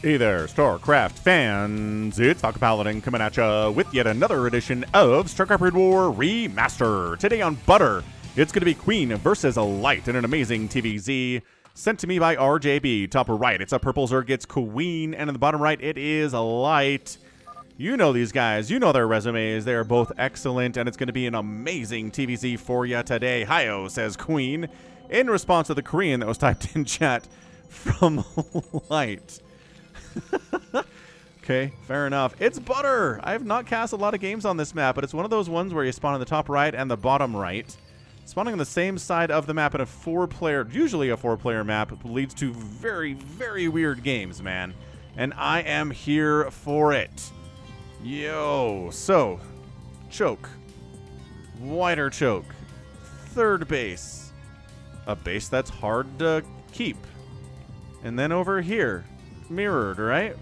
Hey there, StarCraft fans! It's Falcon Paladin coming at ya with yet another edition of StarCraft Brood War Remaster. Today on Butter, it's going to be Queen versus a Light in an amazing TVZ sent to me by RJB. Top right, it's a purple Zerg, it's Queen, and in the bottom right, it is a Light. You know these guys, you know their resumes, they are both excellent, and it's going to be an amazing TVZ for you today. Hi-oh, says Queen, in response to the Korean that was typed in chat from Light. Okay, fair enough. It's Butter! I have not cast a lot of games on this map, but it's one of those ones where you spawn on the top right and the bottom right. Spawning on the same side of the map in a usually a four-player map, leads to very, very weird games, man. And I am here for it. Yo, so, choke. Wider choke. Third base. A base that's hard to keep. And then over here, mirrored, right?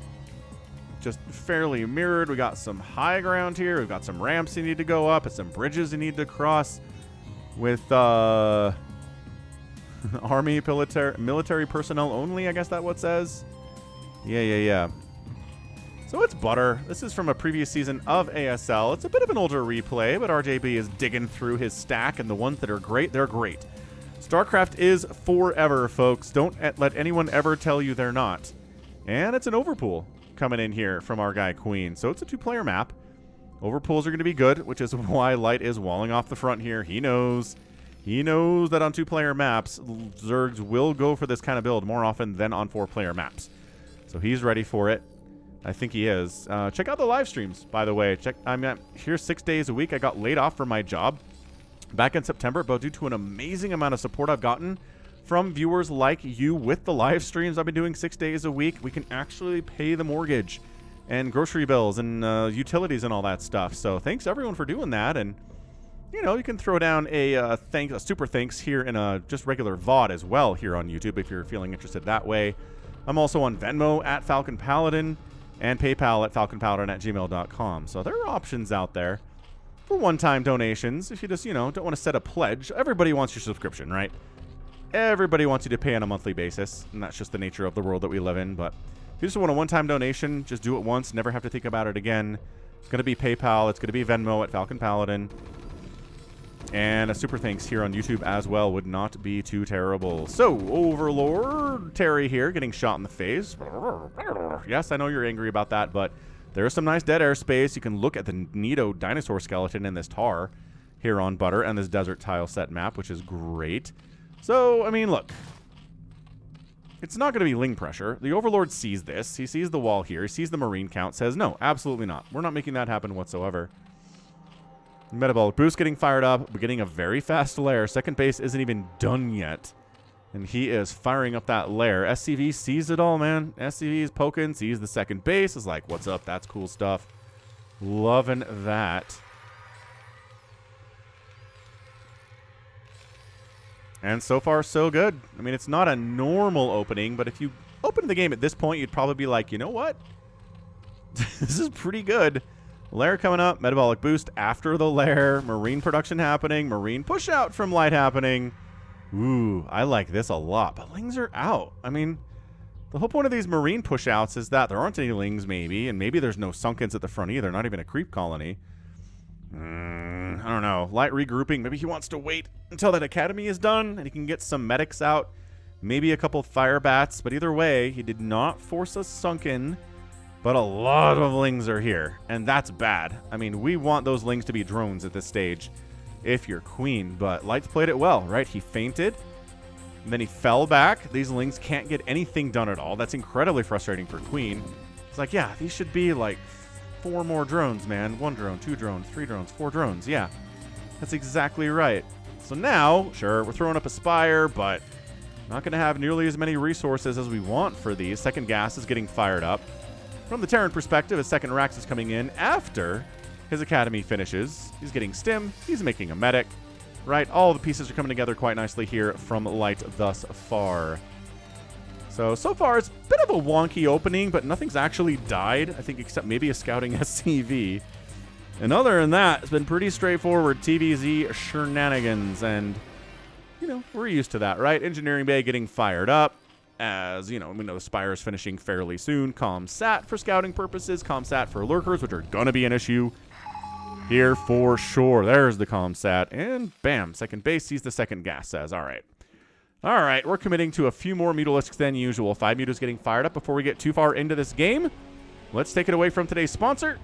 Just fairly mirrored. We got some high ground here. We've got some ramps you need to go up and some bridges you need to cross with army military personnel only, I guess that's what it says. Yeah. So it's Butter. This is from a previous season of ASL. It's a bit of an older replay, but RJB is digging through his stack, and the ones that are great, they're great. StarCraft is forever, folks. Don't let anyone ever tell you they're not. And it's an overpool coming in here from our guy Queen. So it's a two-player map. Overpools are going to be good, which is why Light is walling off the front here. He knows that on two-player maps, Zergs will go for this kind of build more often than on four-player maps. So he's ready for it. I think he is. Check out the live streams, by the way. I'm here 6 days a week. I got laid off from my job back in September, but due to an amazing amount of support I've gotten from viewers like you with the live streams I've been doing 6 days a week, we can actually pay the mortgage and grocery bills and utilities and all that stuff. So thanks everyone for doing that. And you know, you can throw down a super thanks here in a just regular VOD as well here on YouTube if you're feeling interested that way. I'm also on Venmo at Falcon Paladin and PayPal at falconpaladin@gmail.com. So there are options out there for one-time donations if you just, don't want to set a pledge. Everybody wants your subscription, right? Everybody wants you to pay on a monthly basis, and that's just the nature of the world that we live in. But if you just want a one-time donation, just do it once, never have to think about it again. It's going to be PayPal, it's going to be Venmo at Falcon Paladin. And a super thanks here on YouTube as well would not be too terrible. So, Overlord Terry here getting shot in the face. Yes, I know you're angry about that, but there's some nice dead air space. You can look at the neato dinosaur skeleton in this tar here on Butter and this desert tile set map, which is great. So, I mean, look. It's not going to be Ling pressure. The Overlord sees this. He sees the wall here. He sees the Marine count. Says, no, absolutely not. We're not making that happen whatsoever. Metabolic boost getting fired up. We're getting a very fast lair. Second base isn't even done yet. And he is firing up that lair. SCV sees it all, man. SCV is poking. Sees the second base. Is like, what's up? That's cool stuff. Loving that. And so far, so good. I mean, it's not a normal opening, but if you open the game at this point, you'd probably be like, you know what? This is pretty good. Lair coming up, metabolic boost after the lair, Marine production happening, Marine push out from Light happening. Ooh, I like this a lot, but Lings are out. I mean, the whole point of these Marine push outs is that there aren't any Lings maybe, and maybe there's no Sunkens at the front either, not even a creep colony. I don't know. Light regrouping. Maybe he wants to wait until that academy is done and he can get some medics out. Maybe a couple fire bats. But either way, he did not force us sunken. But a lot of Lings are here. And that's bad. I mean, we want those Lings to be drones at this stage if you're Queen. But Light's played it well, right? He feinted. And then he fell back. These Lings can't get anything done at all. That's incredibly frustrating for Queen. It's like, yeah, these should be like 4 more drones, man. 1 drone, 2 drones, 3 drones, 4 drones. Yeah, that's exactly right. So now, sure, we're throwing up a Spire, but not going to have nearly as many resources as we want for these. Second gas is getting fired up. From the Terran perspective, his second Rax is coming in after his academy finishes. He's getting stim. He's making a medic. Right, all the pieces are coming together quite nicely here from Light thus far. So far, it's a bit of a wonky opening, but nothing's actually died, I think, except maybe a scouting SCV. And other than that, it's been pretty straightforward TVZ shenanigans, and, we're used to that, right? Engineering Bay getting fired up. as, you know, we know the Spire's finishing fairly soon. ComSat for scouting purposes, ComSat for lurkers, which are going to be an issue here for sure. There's the ComSat, and bam, second base sees the second gas says. All right. All right, we're committing to a few more Mutalisks than usual. 5 Mutas getting fired up before we get too far into this game. Let's take it away from today's sponsor.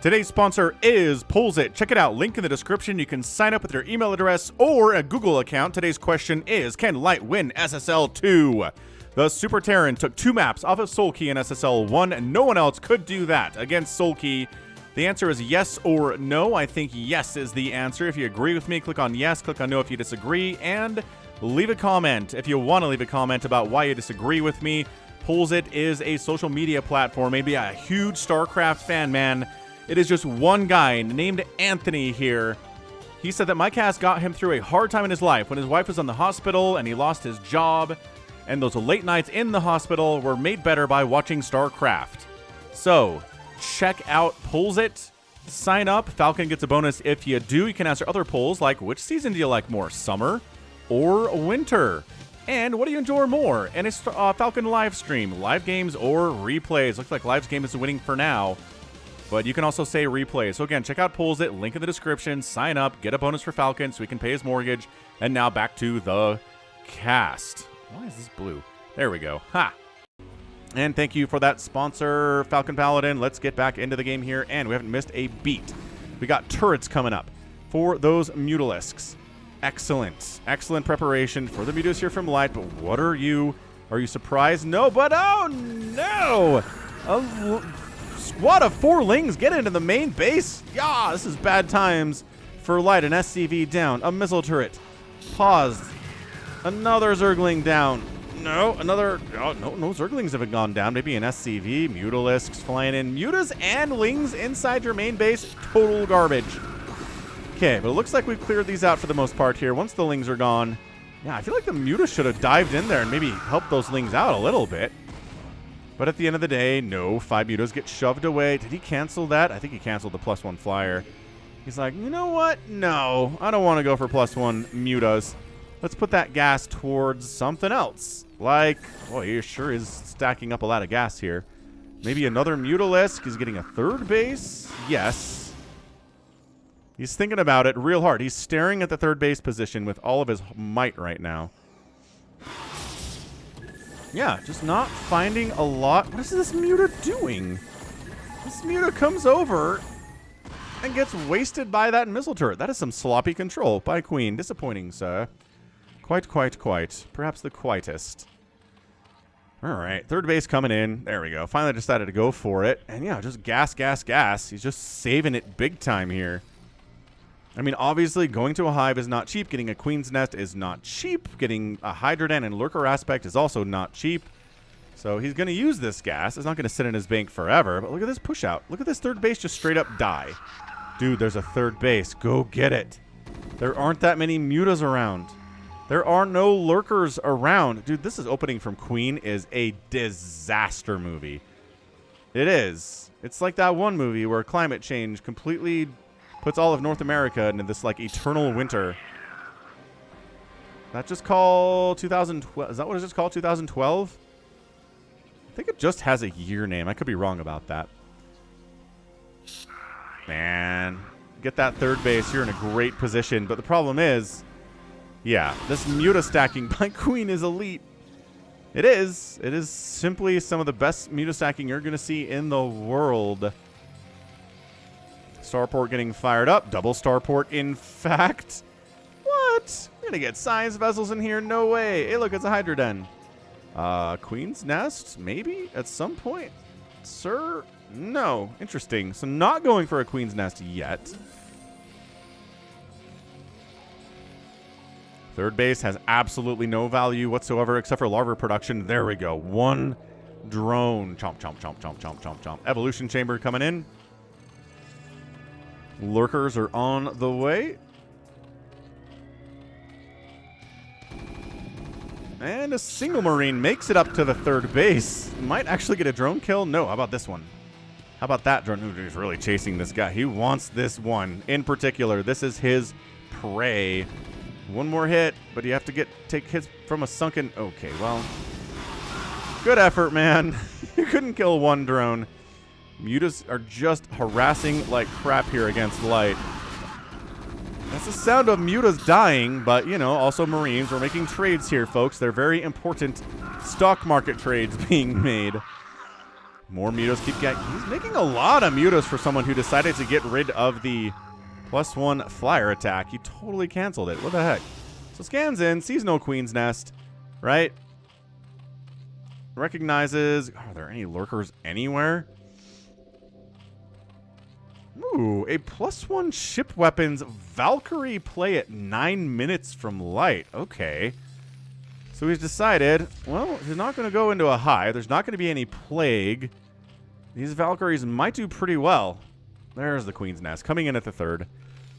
Today's sponsor is Pulls-It. Check it out. Link in the description. You can sign up with your email address or a Google account. Today's question is, can Light win SSL 2? The Super Terran took 2 maps off of Soul Key in SSL 1, and no one else could do that against Soul Key. The answer is yes or no. I think yes is the answer. If you agree with me, click on yes. Click on no if you disagree. And leave a comment if you want to leave a comment about why you disagree with me. Pulls-It is a social media platform. Maybe a huge StarCraft fan, man. It is just one guy named Anthony here. He said that my cast got him through a hard time in his life when his wife was in the hospital and he lost his job. And those late nights in the hospital were made better by watching StarCraft. So, check out Pulls-It. Sign up. Falcon gets a bonus if you do. You can answer other polls like, which season do you like more, summer or winter? And what do you enjoy more? And it's Falcon live stream, live games or replays. Looks like live game is winning for now, but you can also say replays. So again, check out Pulls-It, link in the description, sign up, get a bonus for Falcon so he can pay his mortgage. And now back to the cast. Why is this blue? There we go. Ha! And thank you for that sponsor, Falcon Paladin. Let's get back into the game here, and we haven't missed a beat. We got turrets coming up for those Mutalisks. Excellent. Excellent preparation for the Mutas here from Light, but what are you? Are you surprised? No, but oh no! A squad of 4 Lings get into the main base? Yeah, this is bad times for Light. An SCV down. A missile turret. Paused. Another Zergling down. No, another... Oh, no Zerglings haven't gone down. Maybe an SCV. Mutalisks flying in. Mutas and Lings inside your main base. Total garbage. Okay, but it looks like we've cleared these out for the most part here. Once the Lings are gone, yeah, I feel like the Mutas should have dived in there and maybe helped those Lings out a little bit. But at the end of the day, no, 5 Mutas get shoved away. Did he cancel that? I think he canceled the +1 flyer. He's like, you know what? No, I don't want to go for +1 Mutas. Let's put that gas towards something else. Like, boy, he sure is stacking up a lot of gas here. Maybe another Mutalisk. He's getting a 3rd base. Yes. He's thinking about it real hard. He's staring at the 3rd base position with all of his might right now. Yeah, just not finding a lot. What is this Muta doing? This Muta comes over and gets wasted by that missile turret. That is some sloppy control by Queen. Disappointing, sir. Quite. Perhaps the quietest. All right, 3rd base coming in. There we go. Finally decided to go for it. And yeah, just gas. He's just saving it big time here. I mean, obviously, going to a hive is not cheap. Getting a Queen's Nest is not cheap. Getting a Hydrodan and Lurker aspect is also not cheap. So he's going to use this gas. It's not going to sit in his bank forever. But look at this push out. Look at this 3rd base just straight up die. Dude, there's a 3rd base. Go get it. There aren't that many Mutas around. There are no Lurkers around. Dude, this is opening from Queen is a disaster movie. It is. It's like that one movie where climate change completely puts all of North America into this, like, eternal winter. That just called 2012. Is that what it's just called? 2012? I think it just has a year name. I could be wrong about that. Man. Get that 3rd base. You're in a great position. But the problem is, yeah, this Muta stacking by Queen is elite. It is. It is simply some of the best Muta stacking you're going to see in the world. Starport getting fired up. Double Starport, in fact. What? We're going to get science vessels in here? No way. Hey, look, it's a Hydroden. Queen's Nest? Maybe? At some point? Sir? No. Interesting. So not going for a Queen's Nest yet. 3rd base has absolutely no value whatsoever except for larva production. There we go. 1 drone. Chomp. Evolution chamber coming in. Lurkers are on the way. And a single Marine makes it up to the 3rd base. Might actually get a drone kill. No, how about this one? How about that drone? Ooh, he's really chasing this guy. He wants this one in particular. This is his prey. One more hit, but you have to take hits from a sunken... Okay, well, Good effort, man. You couldn't kill one drone. Mutas are just harassing like crap here against light. That's the sound of Mutas dying, but, you know, also Marines. We're making trades here, folks. They're very important stock market trades being made. More Mutas keep getting... He's making a lot of Mutas for someone who decided to get rid of the +1 flyer attack. He totally canceled it. What the heck? So scans in, sees no Queen's Nest, right? Recognizes... Are there any lurkers anywhere? Ooh, a +1 ship weapons Valkyrie play at 9 minutes from light. Okay. So he's decided, well, he's not going to go into a high. There's not going to be any plague. These Valkyries might do pretty well. There's the Queen's Nest coming in at the 3rd.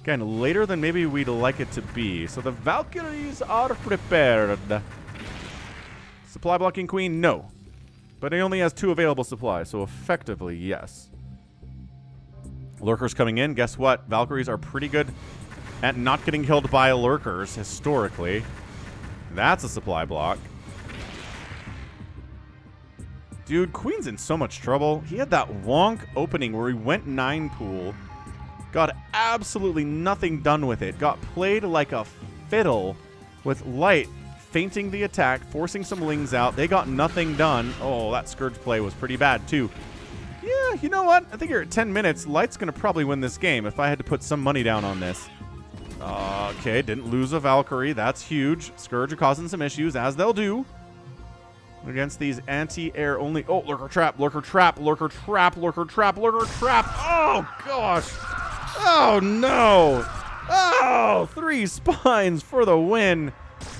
Again, later than maybe we'd like it to be. So the Valkyries are prepared. Supply blocking Queen? No. But he only has 2 available supplies, so effectively, yes. Lurkers coming in. Guess what? Valkyries are pretty good at not getting killed by lurkers, historically. That's a supply block. Dude, Queen's in so much trouble. He had that wonk opening where he went 9 pool. Got absolutely nothing done with it. Got played like a fiddle with light feinting the attack, forcing some lings out. They got nothing done. Oh, that Scourge play was pretty bad, too. Yeah, you know what? I think you're at 10 minutes. Light's going to probably win this game if I had to put some money down on this. Okay, didn't lose a Valkyrie. That's huge. Scourge are causing some issues, as they'll do. Against these anti-air only... Oh, lurker trap, lurker trap, lurker trap, lurker trap, lurker trap. Oh, gosh. Oh, no. Oh, 3 spines for the win.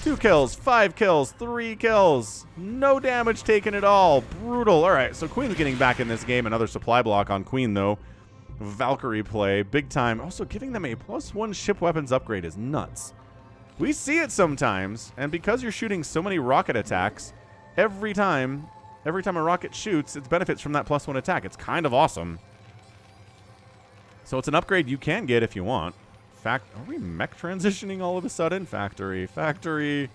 2 kills, 5 kills, 3 kills. No damage taken at all. Brutal. All right, so Queen's getting back in this game. Another supply block on Queen, though. Valkyrie play. Big time. Also, giving them a +1 ship weapons upgrade is nuts. We see it sometimes, and because you're shooting so many rocket attacks, every time a rocket shoots, it benefits from that +1 attack. It's kind of awesome. So it's an upgrade you can get if you want. Are we mech transitioning all of a sudden? Factory.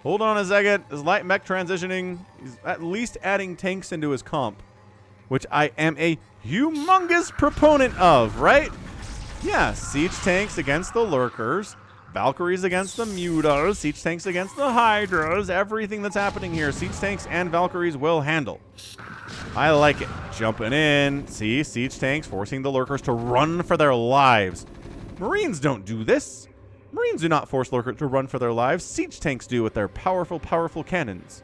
Hold on a second. Is light mech transitioning? He's at least adding tanks into his comp, which I am a humongous proponent of, right? Yeah, siege tanks against the lurkers, Valkyries against the mutas, siege tanks against the hydras. Everything that's happening here, siege tanks and Valkyries will handle. I like it. Jumping in. See, siege tanks forcing the lurkers to run for their lives. Marines don't do this. Marines do not force lurkers to run for their lives. Siege tanks do with their powerful, powerful cannons.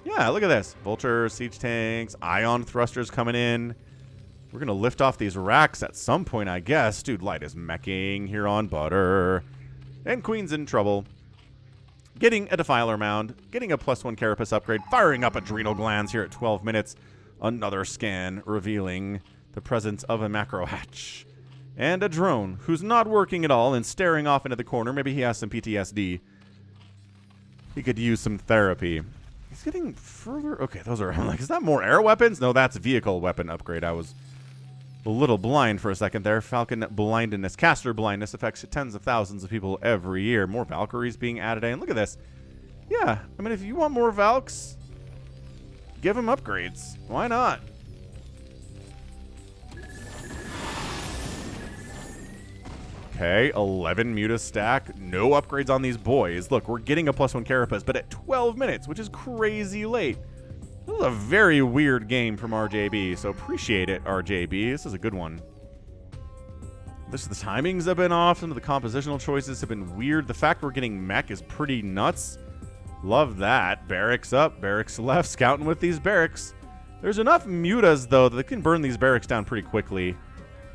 Yeah, look at this. Vultures, siege tanks, ion thrusters coming in. We're going to lift off these racks at some point, I guess. Dude, light is meching here on butter. And Queen's in trouble. Getting a Defiler Mound. Getting a +1 Carapace upgrade. Firing up adrenal glands here at 12 minutes. Another scan revealing the presence of a macro hatch. And a drone who's not working at all and staring off into the corner. Maybe he has some PTSD. He could use some therapy. He's getting further. Okay, those are... I'm like, is that more air weapons? No, that's vehicle weapon upgrade. I was a little blind for a second there. Falcon blindness. Caster blindness affects tens of thousands of people every year. More Valkyries being added in. Look at this. Yeah, I mean, if you want more Valks, give them upgrades. Why not? Okay, 11 Muta stack. No upgrades on these boys. Look, we're getting a +1 Carapace, but at 12 minutes, which is crazy late. This is a very weird game from RJB, so appreciate it, RJB. This is a good one. The timings have been off. Some of the compositional choices have been weird. The fact we're getting mech is pretty nuts. Love that. Barracks up, barracks left, scouting with these barracks. There's enough Mutas, though, that they can burn these barracks down pretty quickly.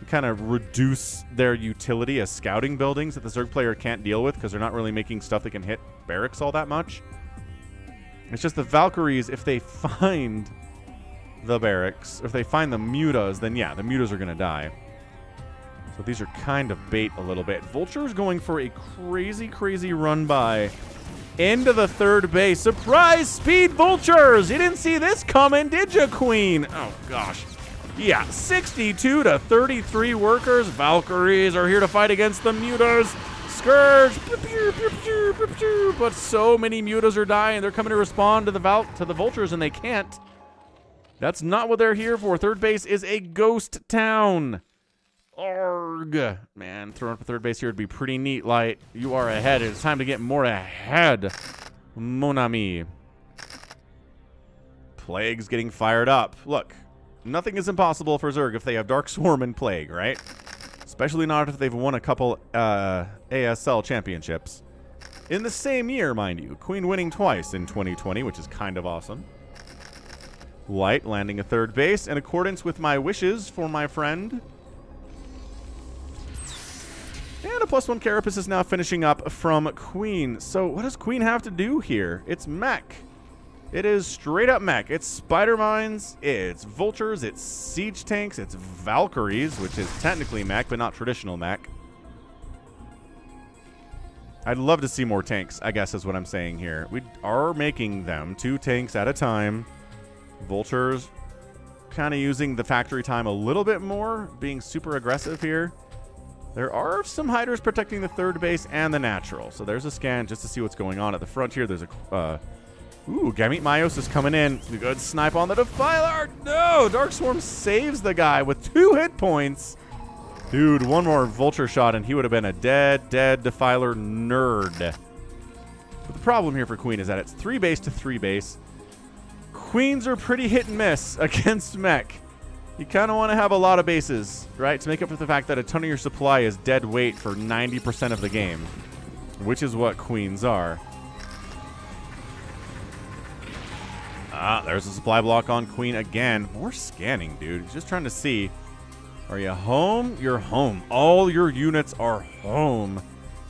Kind of reduce their utility as scouting buildings that the Zerg player can't deal with because they're not really making stuff that can hit barracks all that much. It's just the Valkyries, if they find the barracks, if they find the mutas, then yeah, the mutas are going to die. So these are kind of bait a little bit. Vulture's going for a crazy, crazy run by into the 3rd base. Surprise speed Vultures! You didn't see this coming, did you, Queen? Oh, gosh. Yeah, 62 to 33 workers. Valkyries are here to fight against the mutas. Scourge. But so many mutas are dying. They're coming to respond to the vultures, and they can't. That's not what they're here for. Third base is a ghost town. Arg. Man, throwing up a third base here would be pretty neat, Light. You are ahead. It's time to get more ahead. Mon ami. Plague's getting fired up. Look, nothing is impossible for Zerg if they have Dark Swarm and Plague, right? Especially not if they've won a couple ASL championships. In the same year, mind you. Queen winning twice in 2020, which is kind of awesome. Light landing a third base in accordance with my wishes for my friend. And a +1 Carapace is now finishing up from Queen. So what does Queen have to do here? It's mech. It is straight up mech. It's spider mines, it's vultures, it's siege tanks, it's Valkyries, which is technically mech, but not traditional mech. I'd love to see more tanks, I guess is what I'm saying here. We are making them 2 tanks at a time. Vultures kind of using the factory time a little bit more, being super aggressive here. There are some hiders protecting the third base and the natural. So there's a scan just to see what's going on at the front here. There's a ooh, Gamete Myos is coming in. A good snipe on the Defiler. No, Dark Swarm saves the guy with 2 hit points. Dude, one more vulture shot and he would have been a dead Defiler nerd. But the problem here for Queen is that it's 3 base to 3 base. Queens are pretty hit and miss against mech. You kind of want to have a lot of bases, right? To make up for the fact that a ton of your supply is dead weight for 90% of the game. Which is what Queens are. Ah, there's a supply block on Queen again. More scanning, dude. Just trying to see. Are you home? You're home. All your units are home.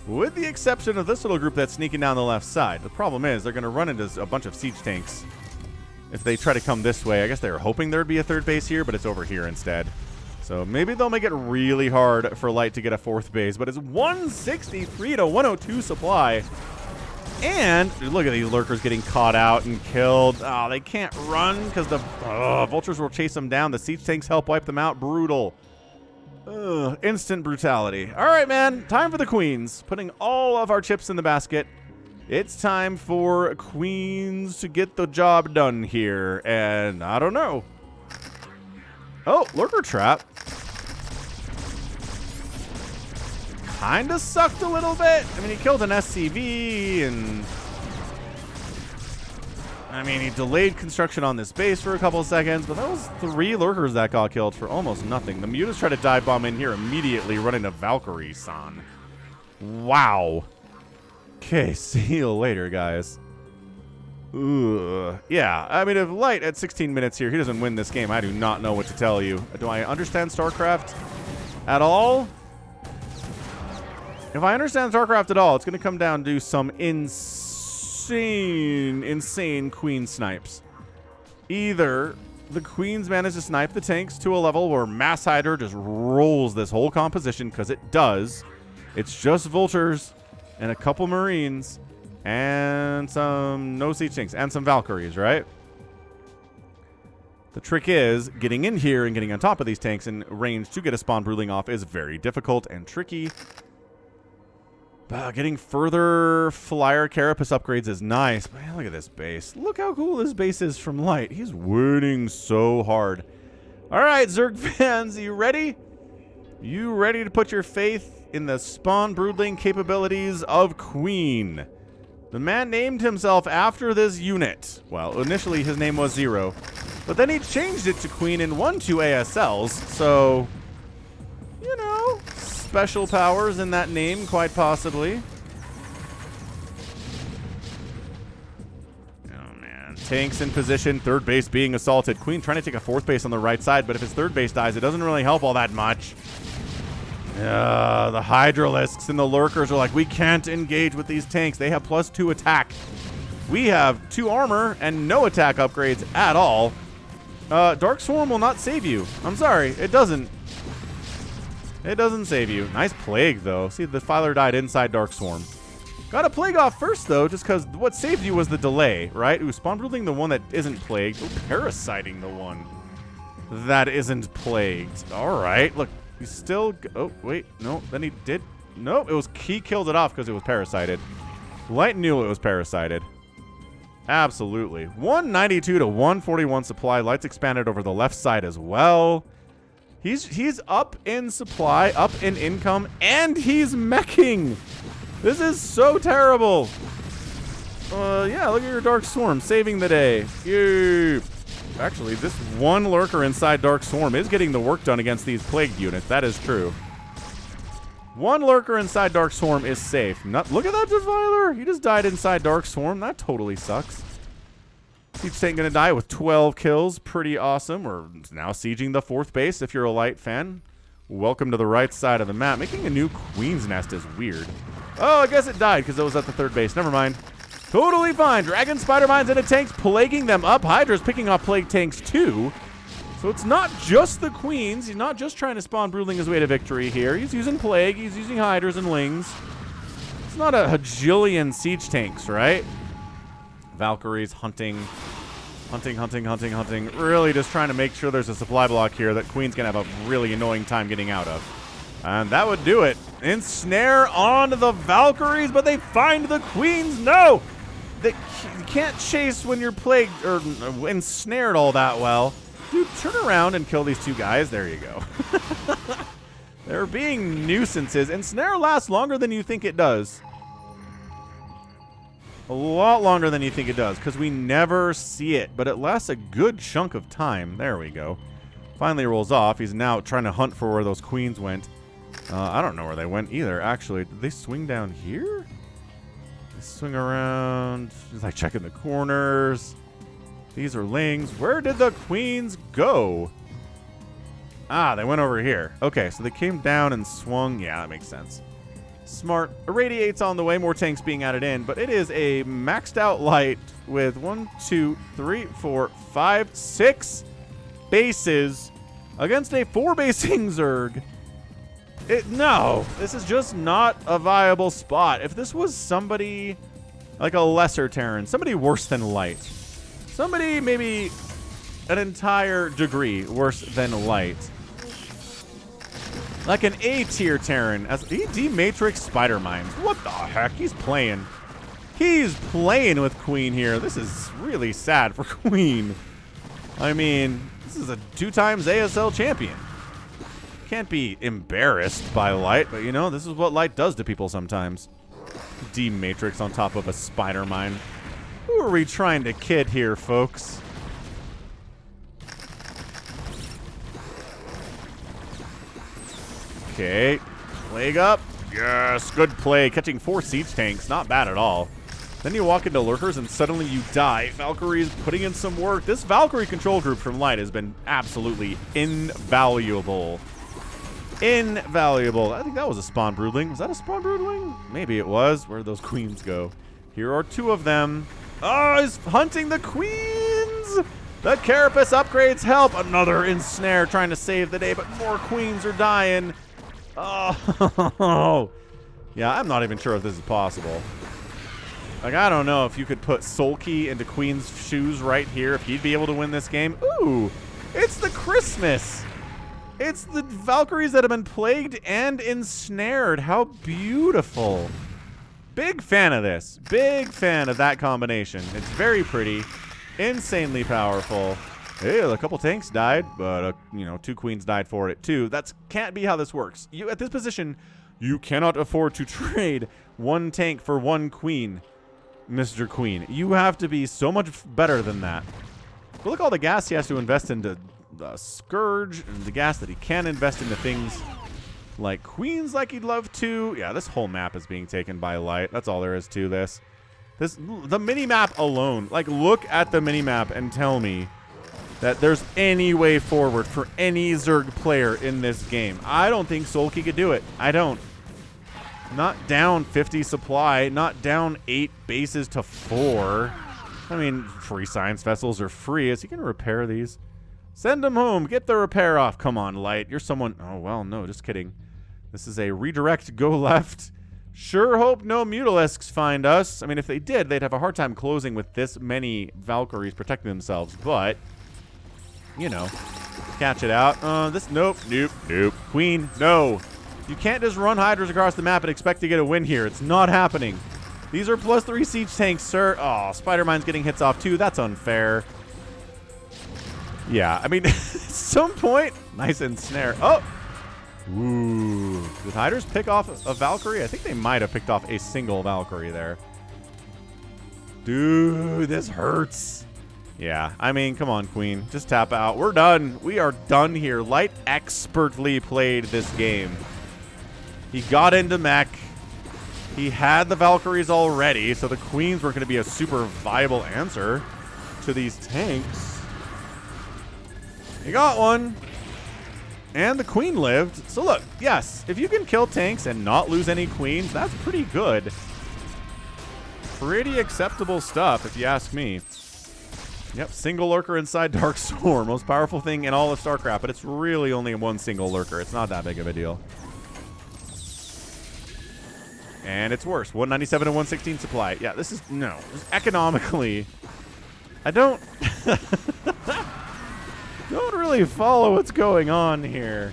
With the exception of this little group that's sneaking down the left side. The problem is they're going to run into a bunch of siege tanks if they try to come this way. I guess they were hoping there'd be a third base here, but it's over here instead. So maybe they'll make it really hard for Light to get a 4th base, but it's 163 to 102 supply. And look at these lurkers getting caught out and killed. Oh, they can't run because the vultures will chase them down. The siege tanks help wipe them out. Brutal. Instant brutality. All right, man. Time for the Queens. Putting all of our chips in the basket. It's time for Queens to get the job done here. And I don't know. Oh, lurker trap. Kind of sucked a little bit. I mean, he killed an SCV and... I mean, he delayed construction on this base for a couple of seconds, but that was 3 lurkers that got killed for almost nothing. The mutas try to dive bomb in here immediately, running to Valkyrie-san. Wow. Okay, see you later, guys. Ugh. Yeah, I mean, if Light at 16 minutes here, he doesn't win this game, I do not know what to tell you. Do I understand StarCraft at all? If I understand StarCraft at all, it's going to come down to some insane Queen snipes. Either the Queens manage to snipe the tanks to a level where Mass Hydra just rolls this whole composition, because it does. It's just vultures and a couple Marines and some no siege tanks and some Valkyries, right? The trick is getting in here and getting on top of these tanks in range to get a spawn brooding off is very difficult and tricky. Getting further flyer carapace upgrades is nice. But man, look at this base. Look how cool this base is from Light. He's winning so hard. All right, Zerg fans, you ready? You ready to put your faith in the spawn broodling capabilities of Queen? The man named himself after this unit. Well, initially his name was Zero, but then he changed it to Queen and won 2 ASLs. So, you know, special powers in that name, quite possibly. Oh, man. Tanks in position, third base being assaulted. Queen trying to take a 4th base on the right side, but if his third base dies, it doesn't really help all that much. The Hydralisks and the Lurkers are like, we can't engage with these tanks. They have +2 attack. We have 2 armor and no attack upgrades at all. Dark Swarm will not save you. I'm sorry, it doesn't. It doesn't save you. Nice Plague, though. See, the Defiler died inside Dark Swarm. Got a Plague off first, though, just because what saved you was the delay, right? Ooh, spawn brooding the one that isn't plagued. Ooh, parasiting the one that isn't plagued. All right, look. He's still... Oh, wait. No, then he did... Nope, it was... He killed it off because it was parasited. Light knew it was parasited. Absolutely. 192 to 141 supply. Light's expanded over the left side as well. He's up in supply, up in income, and he's meching. This is so terrible. Yeah, look at your Dark Swarm saving the day. Yay. Actually, this one lurker inside Dark Swarm is getting the work done against these plagued units. That is true. One lurker inside Dark Swarm is safe. Look at that Defiler. He just died inside Dark Swarm. That totally sucks. Siege Tank gonna die with 12 kills. Pretty awesome. We're now sieging the 4th base if you're a Light fan. Welcome to the right side of the map. Making a new Queen's Nest is weird. Oh, I guess it died because it was at the 3rd base. Never mind. Totally fine. Dragon Spider Mines into tanks, plaguing them up. Hydra's picking off plague tanks too. So it's not just the Queens. He's not just trying to spawn Broodling his way to victory here. He's using Plague. He's using Hydras and Lings. It's not a hajillion siege tanks, right? Valkyries hunting. Really just trying to make sure there's a supply block here that Queen's going to have a really annoying time getting out of. And that would do it. Ensnare on the Valkyries, but they find the Queens. No! You can't chase when you're plagued or ensnared all that well. Dude, turn around and kill these 2 guys. There you go. They're being nuisances. Ensnare lasts longer than you think it does. A lot longer than you think it does, because we never see it, but it lasts a good chunk of time. There we go. Finally rolls off. He's now trying to hunt for where those Queens went. I don't know where they went either, actually. Did they swing down here? They swing around. Just like checking the corners. These are Lings. Where did the Queens go? Ah, they went over here. Okay, so they came down and swung. Yeah, that makes sense. Smart. Irradiate's on the way. More tanks being added in. But it is a maxed out Light with 1, 2, 3, 4, 5, 6 bases against a 4-basing Zerg. No, this is just not a viable spot. If this was somebody like a lesser Terran, somebody worse than Light, somebody maybe an entire degree worse than Light, like an A-tier Terran, as he D-Matrix Spider Mines. What the heck? He's playing with Queen here. This is really sad for Queen. I mean, this is a 2-times ASL champion. Can't be embarrassed by Light, but you know, this is what Light does to people sometimes. D-Matrix on top of a Spider Mine. Who are we trying to kid here, folks? Okay, Plague up. Yes, good play. Catching 4 siege tanks, not bad at all. Then you walk into Lurkers and suddenly you die. Valkyrie's putting in some work. This Valkyrie control group from Light has been absolutely invaluable. Invaluable. I think that was a spawn Broodling. Was that a spawn Broodling? Maybe it was. Where'd those Queens go? Here are 2 of them. Oh, he's hunting the Queens! The Carapace upgrades help. Another Ensnare trying to save the day, but more Queens are dying. Oh. Yeah, I'm not even sure if this is possible. Like, I don't know if you could put Sulky into Queen's shoes right here, if he'd be able to win this game. Ooh, it's the Christmas. It's the Valkyries that have been plagued and ensnared. How beautiful. Big fan of this. Big fan of that combination. It's very pretty. Insanely powerful. Hey, a couple tanks died, but, you know, 2 Queens died for it, too. That can't be how this works. At this position, you cannot afford to trade 1 tank for 1 Queen, Mr. Queen. You have to be so much better than that. But look at all the gas he has to invest into the Scourge and the gas that he can invest into things like Queens like he'd love to. Yeah, this whole map is being taken by Light. That's all there is to this. The mini-map alone, like, look at the mini-map and tell me that there's any way forward for any Zerg player in this game. I don't think Sulky could do it. I don't. Not down 50 supply, not down 8 bases to 4. I mean, free science vessels are free. Is he going to repair these? Send them home. Get the repair off. Come on, Light. You're someone... Oh, well, no, just kidding. This is a redirect, go left. Sure hope no Mutalisks find us. I mean, if they did, they'd have a hard time closing with this many Valkyries protecting themselves. But, you know, catch it out. Nope. Queen, no. You can't just run Hydras across the map and expect to get a win here. It's not happening. These are +3 siege tanks, sir. Oh, Spider-Mine's getting hits off too. That's unfair. Yeah, I mean, at some point, nice ensnare. Oh! Ooh. Did Hiders pick off a Valkyrie? I think they might have picked off a single Valkyrie there. Dude, this hurts. Yeah, I mean, come on, Queen. Just tap out. We're done. We are done here. Light expertly played this game. He got into mech. He had the Valkyries already, so the Queens were going to be a super viable answer to these tanks. He got one. And the Queen lived. So look, yes, if you can kill tanks and not lose any Queens, that's pretty good. Pretty acceptable stuff, if you ask me. Yep, single lurker inside Dark Storm. Most powerful thing in all of StarCraft, but it's really only one single lurker. It's not that big of a deal. And it's worse. 197 and 116 supply. Yeah, this is, no. Just economically, I don't really follow what's going on here.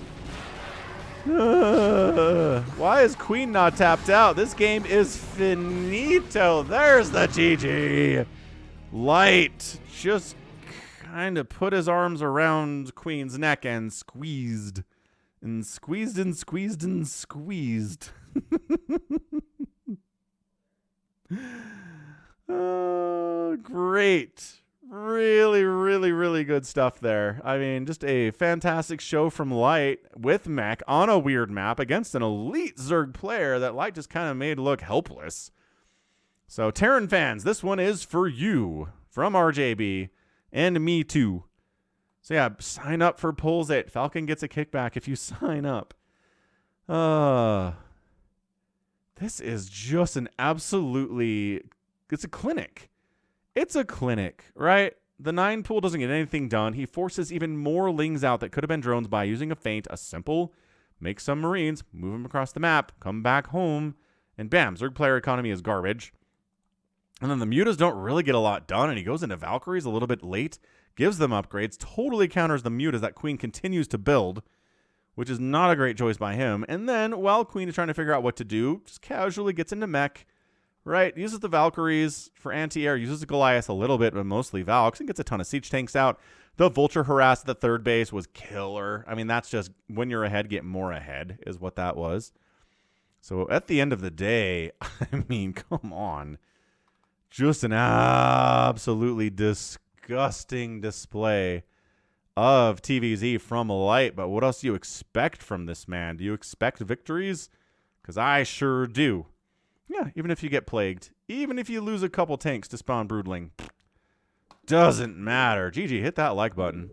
Why is Queen not tapped out? This game is finito. There's the GG. Light just kind of put his arms around Queen's neck and squeezed. And squeezed and squeezed and squeezed. Great. Really, really, really good stuff there. I mean, just a fantastic show from Light with mech on a weird map against an elite Zerg player that Light just kind of made look helpless. So, Terran fans, this one is for you from RJB and me too. So, yeah, sign up for Pulls It. Falcon gets a kickback if you sign up. This is just an absolutely... It's a clinic. It's a clinic, right? The 9 pool doesn't get anything done. He forces even more Lings out that could have been drones by using a feint, a simple, make some Marines, move them across the map, come back home, and bam, Zerg player economy is garbage. And then the mutas don't really get a lot done, and he goes into Valkyries a little bit late, gives them upgrades, totally counters the mutas that Queen continues to build, which is not a great choice by him. And then, while Queen is trying to figure out what to do, just casually gets into mech, right? Uses the Valkyries for anti-air, uses the Goliath a little bit, but mostly Valks, and gets a ton of siege tanks out. The Vulture harass at the third base was killer. I mean, that's just when you're ahead, get more ahead is what that was. So at the end of the day, I mean, come on. Just an absolutely disgusting display of TVZ from Light. But what else do you expect from this man? Do you expect victories? Because I sure do. Yeah, even if you get plagued, even if you lose a couple tanks to spawn Broodling, doesn't matter. GG, hit that like button.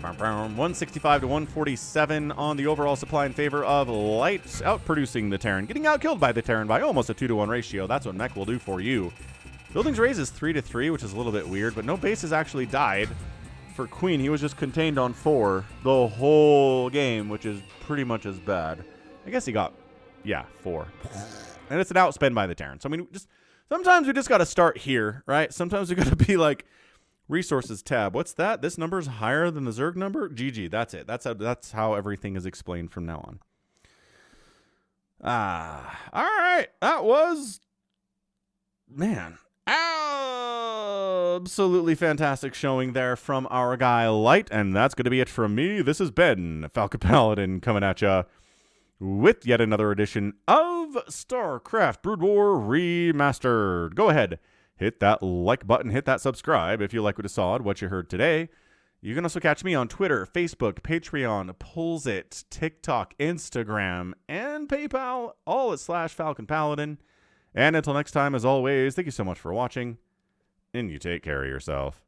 165 to 147 on the overall supply in favor of Light, outproducing the Terran, getting outkilled by the Terran by almost a 2-to-1 ratio. That's what mech will do for you. Buildings raise is 3-to-3, which is a little bit weird, but no bases actually died. For Queen, he was just contained on 4 the whole game, which is pretty much as bad. I guess he got... yeah, 4. And it's an outspend by the Terran. So, I mean, just sometimes we just got to start here, right? Sometimes we got to be like, resources tab. What's that? This number is higher than the Zerg number? GG, that's it. That's how everything is explained from now on. All right. That was, man, absolutely fantastic showing there from our guy Light. And that's going to be it from me. This has been Falcon Paladin coming at ya with yet another edition of StarCraft Brood War Remastered. Go ahead, hit that like button, hit that subscribe if you like what you saw, what you heard today. You can also catch me on Twitter, Facebook, Patreon, Pulls It, TikTok, Instagram, and PayPal, all at /Falcon Paladin. And until next time, as always, thank you so much for watching, and you take care of yourself.